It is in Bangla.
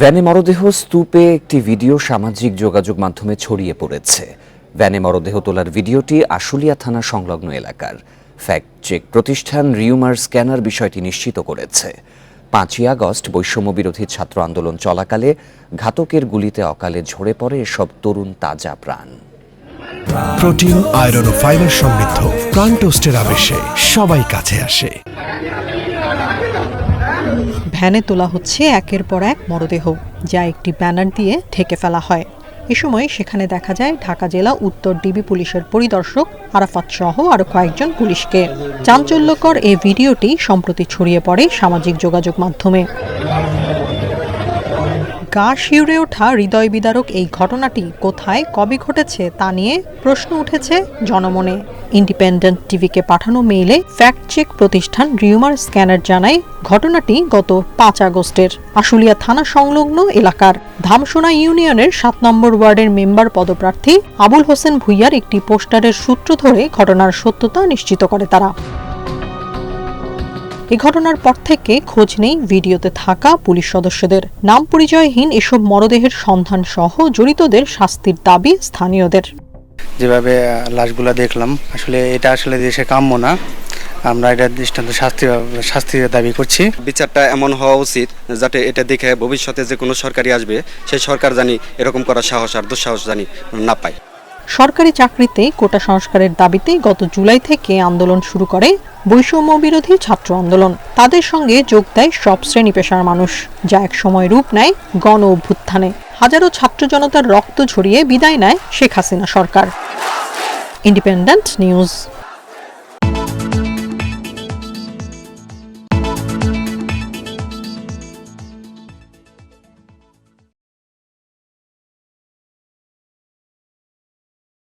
ভ্যানে মরদেহ স্তূপে একটি ভিডিও সামাজিক যোগাযোগ মাধ্যমে ছড়িয়ে পড়েছে। ভ্যানে মরদেহ তোলার ভিডিওটি আশুলিয়া থানা সংলগ্ন এলাকার। ফ্যাক্ট চেক প্রতিষ্ঠান রিউমার স্ক্যানার বিষয়টি নিশ্চিত করেছে। 5ই আগস্ট বৈষম্য বিরোধী ছাত্র আন্দোলন চলাকালে ঘাতকের গুলিতে অকালে ঝরে পড়ে এসব তরুণ তাজা প্রাণ। প্রোটিন, আয়রন ও ফাইবার সমৃদ্ধ প্রাণ টোস্টের আবেশে সবাই কাছে আসে। ভ্যানে তোলা হচ্ছে একের পর এক মরদেহ, যা একটি ব্যানার দিয়ে ঢেকে ফেলা হয়। এ সময় সেখানে দেখা যায় ঢাকা জেলা উত্তর ডিবি পুলিশের পরিদর্শক আরাফাত সহ আরো কয়েকজন পুলিশকে। চাঞ্চল্যকর এই ভিডিওটি সম্প্রতি ছড়িয়ে পড়ে সামাজিক যোগাযোগ মাধ্যমে। গা শিউরে ওঠা হৃদয় বিদারক এই ঘটনাটি কোথায় কবে ঘটেছে তা নিয়ে প্রশ্ন উঠেছে জনমনে। ইন্ডিপেন্ডেন্ট টিভিকে পাঠানো মেইলে ফ্যাক্ট চেক প্রতিষ্ঠান রিউমার স্ক্যানার জানায় ঘটনাটি গত 5 আগস্টের আশুলিয়া থানা সংলগ্ন এলাকার ধামসোনা ইউনিয়নের 7 নম্বর ওয়ার্ডের মেম্বার পদপ্রার্থী আবুল হোসেন ভুইয়ার একটি পোস্টারের সূত্র ধরে ঘটনার সত্যতা নিশ্চিত করে তারা। এ ঘটনার পর থেকে খোঁজ নেই ভিডিওতে থাকা পুলিশ সদস্যদের। নাম পরিচয়হীন এসব মরদেহের সন্ধান সহ জড়িতদের শাস্তির দাবি স্থানীয়দের। যেভাবে লাশগুলো দেখলাম, আসলে এটা আসলে দেশে কাম্য না। আমরা এটা দৃষ্টান্ত শাস্তির দাবি করছি। বিচারটা এমন হওয়া উচিত যাতে এটা দেখে ভবিষ্যতে যে কোনো সরকারি আসবে সেই সরকার জানি এরকম করার সাহস আর দুঃসাহস জানি না পায়। সরকারি চাকরিতে কোটা সংস্কারের দাবিতে গত জুলাই থেকে আন্দোলন শুরু করে বৈষম্য বিরোধী ছাত্র আন্দোলন। তাদের সঙ্গে যোগ দেয় সব শ্রেণী পেশার মানুষ, যা এক সময় রূপ নেয় গণ অভ্যুত্থানে। হাজারো ছাত্র জনতার রক্ত ঝরিয়ে বিদায় নেয় শেখ হাসিনা সরকার। Independent news.